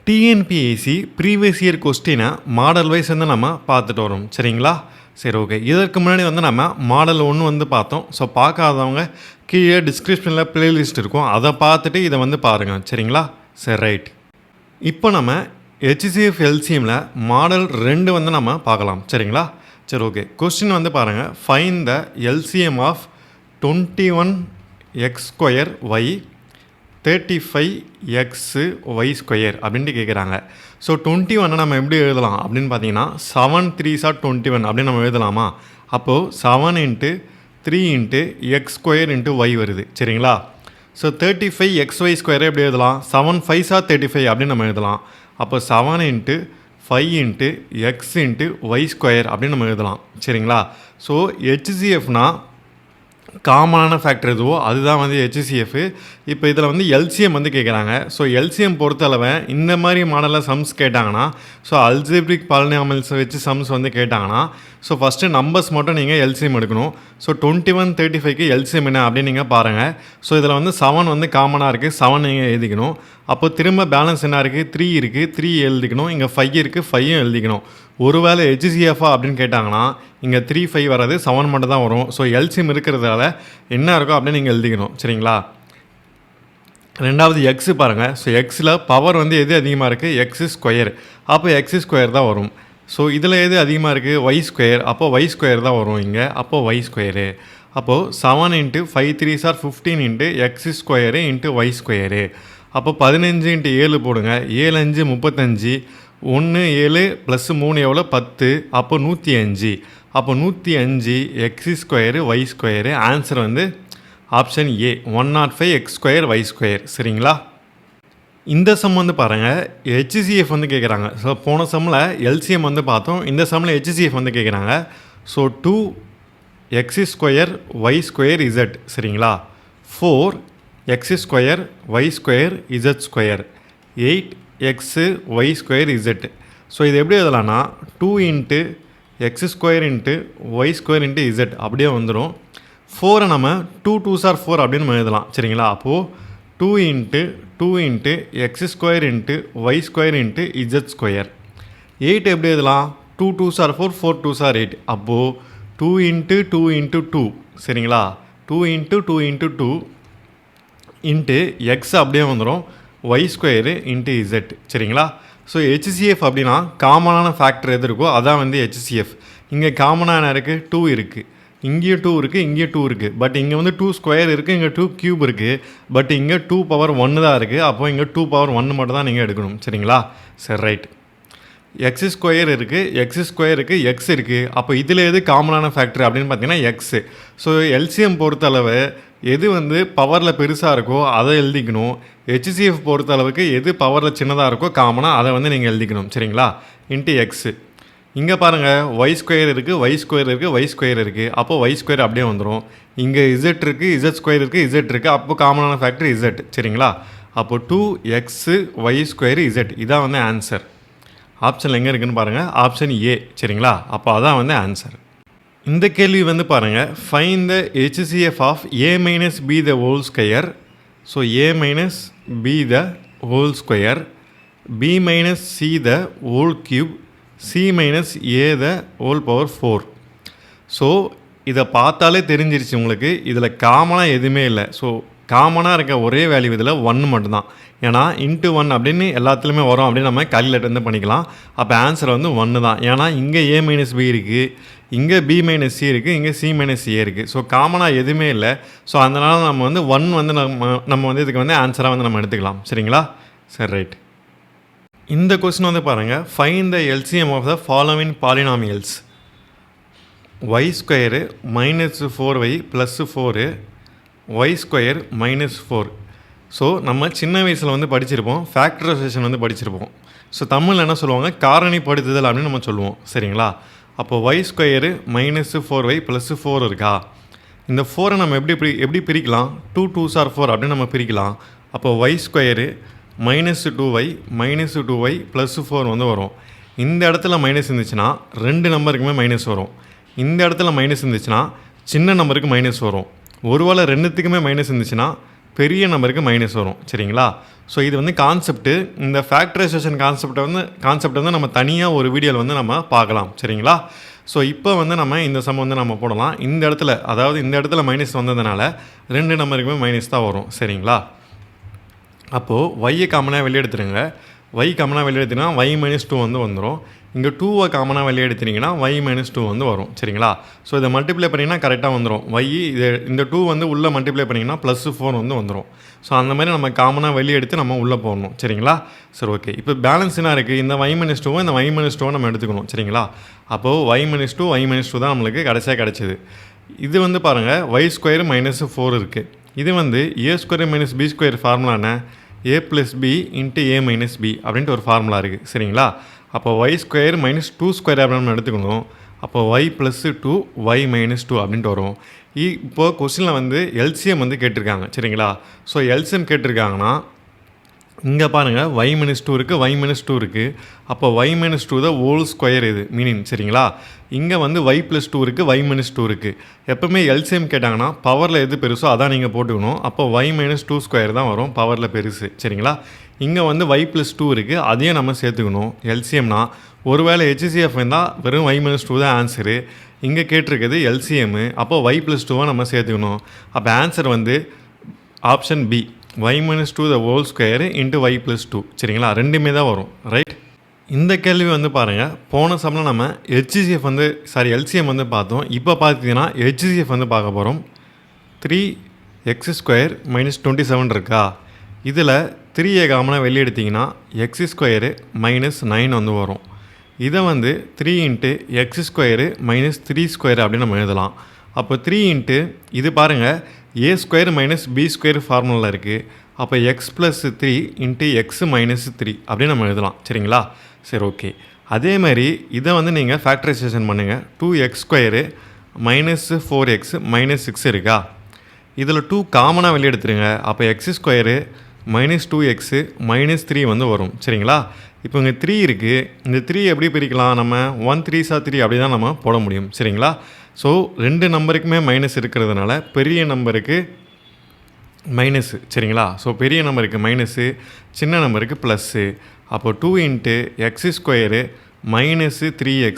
TNPSC previous year கொஸ்டினை model wise வந்து நம்ம பார்த்துட்டு வரோம். சரிங்களா? சரி, ஓகே. இதற்கு முன்னாடி வந்து நம்ம மாடல் 1 வந்து பார்த்தோம். ஸோ பார்க்காதவங்க கீழே டிஸ்கிரிப்ஷனில் ப்ளேலிஸ்ட் இருக்கும், அதை பார்த்துட்டு இதை வந்து பாருங்கள். சரிங்களா? சரி, ரைட். இப்போ நம்ம HCF LCMல மாடல் 2 வந்து நம்ம பார்க்கலாம். சரிங்களா? சரி, ஓகே. கொஸ்டின் வந்து பாருங்கள். Find the LCM of 21x² 35xy² அப்படின்ட்டு கேட்குறாங்க. ஸோ 21 நம்ம எப்படி எழுதலாம் அப்படின்னு பார்த்தீங்கன்னா 7 3s are 21 அப்படின்னு நம்ம எழுதலாமா? அப்போது 7 × 3 × x² y வருது. சரிங்களா? ஸோ 35xy² எப்படி எழுதலாம்? 7 5s are 35 அப்படின்னு நம்ம எழுதலாம். அப்போ 7 × 5 × x y² அப்படின்னு நம்ம எழுதலாம். சரிங்களா? ஸோ HCFனா காமனான ஃபேக்டர் எதுவோ அதுதான் வந்து HCF. இப்போ இதில் வந்து LCM வந்து கேட்குறாங்க. ஸோ LCM பொறுத்தளவை இந்த மாதிரி மாடலில் சம்ஸ் கேட்டாங்கன்னா, ஸோ அல்ஜிப்ரிக் பாலினாமியல்ஸை வச்சு சம்ஸ் வந்து கேட்டாங்கன்னா, ஸோ ஃபஸ்ட்டு நம்பர்ஸ் மட்டும் நீங்கள் LCM எடுக்கணும். ஸோ 21 35க்கு LCM என்ன அப்படின்னு நீங்கள் பாருங்கள். ஸோ இதில் வந்து 7 வந்து காமனாக இருக்குது, 7 நீங்கள் எழுதிக்கணும். அப்போ திரும்ப பேலன்ஸ் என்ன இருக்குது? 3 இருக்குது, 3 எழுதிக்கணும். இங்கே 5 இருக்குது, 5யும் எழுதிக்கணும். ஒருவேளை HCFா அப்படின்னு கேட்டாங்கன்னா இங்கே 3 5 வராது, 7 மட்டும் தான் வரும். ஸோ LCM இருக்கிறதால என்ன இருக்கோ அப்படின்னு நீங்கள் எழுதிக்கணும். சரிங்களா? ரெண்டாவது எக்ஸு பாருங்கள். ஸோ எக்ஸில் பவர் வந்து எது அதிகமாக இருக்குது? x². அப்போ x² தான் வரும். ஸோ இதில் எது அதிகமாக இருக்குது? y². அப்போ y² தான் வரும் இங்கே. அப்போ y². அப்போது 7 × 5 3s are 15 × x² × y². அப்போ 15 × 7 போடுங்க. 7 5 35, 1 7 + 3 எவ்வளோ? 10. அப்போ 105. அப்போ 105 x² y². ஆன்சர் வந்து ஆப்ஷன் ஏ 105 x² y². சரிங்களா? இந்த சம் வந்து பாருங்கள், HCF வந்து கேட்குறாங்க. ஸோ போன சம்மில் LCM வந்து பார்த்தோம், இந்த சம்மில் HCF வந்து கேட்குறாங்க. So 2x² y² z. சரிங்களா? 4x² y² z². 8x y² z. So இது எப்படி எழுதலாம்னா 2 × x² y² z அப்படியே வந்துடும். 4 நம்ம 2 2s are 4 அப்படின்னு நம்ம எழுதலாம். சரிங்களா? அப்போது 2 × x² y² z². 8 எப்படி எழுதலாம்? 2 2s are 4, 4 2s are 8. அப்போது 2 × 2 × 2. சரிங்களா? 2 × 2 × 2 x அப்படியே வந்துடும், y² × z. சரிங்களா? ஸோ HCF அப்படின்னா காமனான ஃபேக்டர் எது இருக்கோ அதான் வந்து HCF. இங்கே காமனாக என்ன இருக்குது? 2 இருக்குது. இங்கேயும் 2 இருக்குது, இங்கேயும் 2 இருக்குது. பட் இங்கே வந்து 2² இருக்குது, இங்கே 2³ இருக்குது. பட் இங்கே 2 power 1 தான் இருக்குது. அப்போ இங்கே 2 power 1 மட்டும் தான் நீங்கள் எடுக்கணும். சரிங்களா? சரி, ரைட். x² இருக்குது, x² இருக்குது, x இருக்குது. அப்போ இதில் எது காமனான ஃபேக்டர் அப்படின்னு பார்த்தீங்கன்னா x. ஸோ LCM பொறுத்தளவு எது வந்து பவரில் பெருசாக இருக்கோ அதை எழுதிக்கணும். HCF பொறுத்தளவுக்கு எது பவரில் சின்னதாக இருக்கோ காமனாக அதை வந்து நீங்கள் எழுதிக்கணும். சரிங்களா? x. இங்கே பாருங்கள், y² இருக்குது, y² இருக்குது, y² இருக்குது. அப்போது y² அப்படியே வந்துடும். இங்கே z இருக்குது, z² இருக்குது, z இருக்குது. அப்போது காமனான ஃபேக்டர் z. சரிங்களா? அப்போது 2x y² z. இதான் வந்து ஆன்சர். ஆப்ஷனில் எங்கே இருக்குதுன்னு பாருங்கள், ஆப்ஷன் ஏ. சரிங்களா? அப்போ அதான் வந்து ஆன்சர். இந்த கேள்வி வந்து பாருங்கள், find the HCF of a - b the whole square. So a - b the whole square, b - c the whole cube, c - a the whole power 4. So இதை பார்த்தாலே தெரிஞ்சிருச்சு உங்களுக்கு, இதில் காமனாக எதுவுமே இல்லை. ஸோ காமனாக இருக்க ஒரே வேல்யூ இதில் 1 மட்டும்தான். ஏன்னா × 1 அப்படின்னு எல்லாத்துலேயுமே வரும் அப்படின்னு நம்ம கால்குலேட் வந்து பண்ணிக்கலாம். அப்போ ஆன்சர் வந்து 1 தான். ஏன்னா இங்கே a - b இருக்குது, இங்கே b - c இருக்குது, இங்கே c - a இருக்குது. ஸோ காமனாக எதுவுமே இல்லை. ஸோ அதனால் நம்ம வந்து 1 வந்து நம்ம வந்து இதுக்கு வந்து ஆன்சராக வந்து நம்ம எடுத்துக்கலாம். சரிங்களா? சரி, ரைட். இந்த கொஸ்டின் வந்து பாருங்கள், find the LCM of the following polynomials. y² - 4y + 4 y² - 4. So நம்ம சின்ன வயசில் வந்து படிச்சிருப்போம், ஃபேக்டரைசேஷன் வந்து படிச்சிருப்போம். ஸோ தமிழில் என்ன சொல்லுவாங்க? காரணிப்படுத்துதல் அப்படின்னு நம்ம சொல்லுவோம். சரிங்களா? அப்போ y² - 4y + 4 இருக்கா? இந்த 4 நம்ம எப்படி பிரிக்கலாம்? 2 2s are 4 அப்படின்னு நம்ம பிரிக்கலாம். அப்போ y² - 2y + 4 வந்து வரும். இந்த இடத்துல மைனஸ் இருந்துச்சுன்னா 2 நம்பருக்குமே மைனஸ் வரும். இந்த இடத்துல மைனஸ் இருந்துச்சுன்னா சின்ன நம்பருக்கு மைனஸ் வரும். ஒருவேளை ரெண்டுத்துக்குமே மைனஸ் இருந்துச்சுன்னா பெரிய நம்பருக்கு மைனஸ் வரும் சரிங்களா. ஸோ இது வந்து கான்செப்ட்டு. இந்த ஃபேக்டரைசேஷன் கான்செப்ட் வந்து நம்ம தனியாக ஒரு வீடியோவில் வந்து நம்ம பார்க்கலாம் சரிங்களா. ஸோ இப்போ வந்து நம்ம இந்த சம் வந்து நம்ம போடலாம். இந்த இடத்துல மைனஸ் வந்ததுனால 2 நம்பருக்குமே மைனஸ் தான் வரும் சரிங்களா. அப்போது y காமனாக வெளியே எடுத்துருங்க. y காமனாக வெளியே எடுத்தீங்கன்னா y - 2 வந்து வந்துடும். இங்கே 2 காமனாக வெளியே எடுத்தீங்கன்னா y - 2 வந்து வரும் சரிங்களா. ஸோ இதை மல்டிப்ளை பண்ணிங்கன்னா கரெக்டாக வந்துடும். இந்த 2 வந்து உள்ளே மல்டிப்ளை பண்ணிங்கன்னா +4 வந்து வந்துடும். ஸோ அந்த மாதிரி நம்ம காமனாக வெளியே எடுத்து நம்ம உள்ளே போடணும் சரிங்களா. சரி ஓகே. இப்போ பேலன்ஸ் என்ன இருக்குது? இந்த y - 2 இந்த y - 2 நம்ம எடுத்துக்கணும் சரிங்களா. அப்போது y - 2 y - 2 தான் நம்மளுக்கு கடைசியாக கிடச்சிது. இது வந்து பாருங்கள் y² - 4 இருக்குது. இது வந்து a² - b² ஃபார்முலான a + b × a - b அப்படின்ட்டு ஒரு ஃபார்முலா இருக்குது சரிங்களா. அப்போ y² - 2² அப்படின்னு எடுத்துக்கணும். அப்போ y + 2 y - 2 அப்படின்ட்டு வரும். இப்போது கொஸ்டினில் வந்து எல்சிஎம் வந்து கேட்டிருக்காங்க சரிங்களா. ஸோ எல்சிஎம் கேட்டிருக்காங்கன்னா இங்கே பாருங்கள் y - 2 இருக்குது y - 2 இருக்குது. அப்போ y - 2 தான் ஹோல் ஸ்கொயர் இது மீனிங் சரிங்களா. இங்கே வந்து y + 2 இருக்குது y - 2 இருக்குது. எப்போவுமே எல்சிஎம் கேட்டாங்கன்னா பவரில் எது பெருசோ அதான் நீங்கள் போட்டுக்கணும். அப்போ y - 2² தான் வரும் பவரில் பெருசு சரிங்களா. இங்கே வந்து y + 2 இருக்குது அதையும் நம்ம சேர்த்துக்கணும். எல்சிஎம்னா ஒருவேளை HCF இருந்தால் வெறும் y - 2 தான் ஆன்சரு. இங்கே கேட்டிருக்குது எல்சிஎம்மு. அப்போ y + 2 நம்ம சேர்த்துக்கணும். அப்போ ஆன்சர் வந்து option B y - 2 the whole square into y + 2 சரிங்களா. ரெண்டுமே தான் வரும் ரைட். இந்த கேள்வி வந்து பாருங்கள் போன சம்மில் நம்ம எல்சிஎம் வந்து பார்த்தோம். இப்போ பார்த்தீங்கன்னா HCF வந்து பார்க்க போகிறோம். 3x² - 27 இருக்கா. இதில் 3a காமனாக வெளியே எடுத்திங்கன்னா x² - 9 வந்து வரும். இதை வந்து 3 × x² - 3² அப்படின்னு நம்ம எழுதலாம். அப்போ 3 இது பாருங்கள் a² - b² ஃபார்முலா இருக்குது. அப்போ x + 3 × x - 3 அப்படின்னு நம்ம எழுதலாம் சரிங்களா. சரி ஓகே. அதே மாதிரி இதை வந்து நீங்கள் ஃபேக்டரைசேஷன் பண்ணுங்கள். 2x² - 4x - 6 இருக்கா. இதில் 2 காமனாக வெளியே எடுத்துருங்க. அப்போ x² - 2x - 3 வந்து வரும் சரிங்களா. இப்போ இங்கே 3 இருக்குது. இந்த 3 எப்படி பிரிக்கலாம்? நம்ம 1 3s 3 அப்படி தான் நம்ம போட முடியும் சரிங்களா. ஸோ 2 நம்பருக்குமே மைனஸ் இருக்கிறதுனால பெரிய நம்பருக்கு மைனஸு சரிங்களா. ஸோ பெரிய நம்பருக்கு மைனஸு, சின்ன நம்பருக்கு ப்ளஸ்ஸு. அப்போ 2 × x² - 3x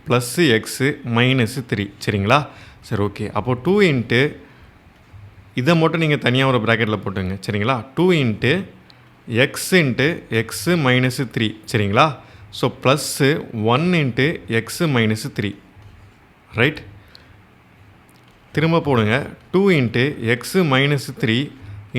+ x - 3 சரிங்களா. சரி ஓகே. அப்போது 2 இதை மட்டும் நீங்கள் தனியாக ஒரு ப்ராக்கெட்டில் போட்டுங்க சரிங்களா. 2 × x × x - 3 சரிங்களா. So plus 1 × x - 3 right. திரும்ப போடுங்க. 2 × x - 3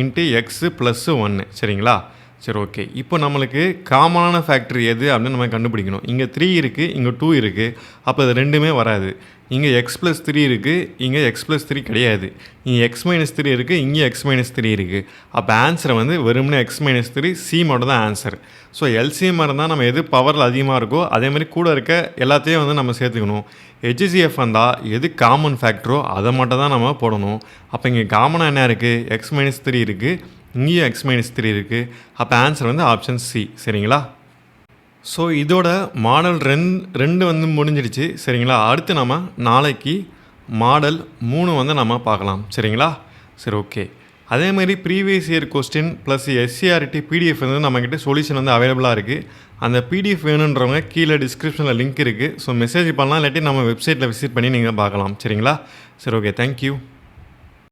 × x + 1 சரிங்களா. சரி ஓகே. இப்போ நம்மளுக்கு காமனான ஃபேக்டர் எது அப்படின்னு நம்ம கண்டுபிடிக்கணும். இங்கே 3 இருக்குது, இங்கே 2 இருக்குது. அப்போ அது ரெண்டுமே வராது. இங்கே x + 3 இருக்குது, இங்கே x + 3 கிடையாது. இங்கே x - 3 இருக்குது, இங்கே x - 3 இருக்குது. அப்போ ஆன்சரை வந்து வெறுமனே x - 3 C மட்டும் தான் ஆன்சர். ஸோ எல்சிஎம் இருந்தால் நம்ம எது பவரில் அதிகமாக இருக்கோ அதேமாதிரி கூட இருக்க எல்லாத்தையும் வந்து நம்ம சேர்த்துக்கணும். HCF வந்தால் எது காமன் ஃபேக்டரோ அதை மட்டும் தான் நம்ம போடணும். அப்போ இங்கே காமனாக என்ன இருக்குது? x - 3 இருக்குது, இங்கேயும் x - 3 இருக்குது. அப்போ ஆன்சர் வந்து ஆப்ஷன் சி சரிங்களா. ஸோ இதோட மாடல் 2 வந்து முடிஞ்சிடுச்சு சரிங்களா. அடுத்து நம்ம நாளைக்கு மாடல் 3 வந்து நம்ம பார்க்கலாம் சரிங்களா. சரி ஓகே. அதேமாதிரி previous year question plus SCRT PDF வந்து நம்மக்கிட்ட சொல்யூஷன் வந்து அவைலபிளாக இருக்குது. அந்த PDF வேணுன்றவங்க கீழே டிஸ்கிரிப்ஷனில் லிங்க் இருக்குது. ஸோ மெசேஜ் பண்ணலாம், இல்லாட்டி நம்ம வெப்சைட்டில் விசிட் பண்ணி நீங்கள் பார்க்கலாம் சரிங்களா. சரி ஓகே. தேங்க்யூ.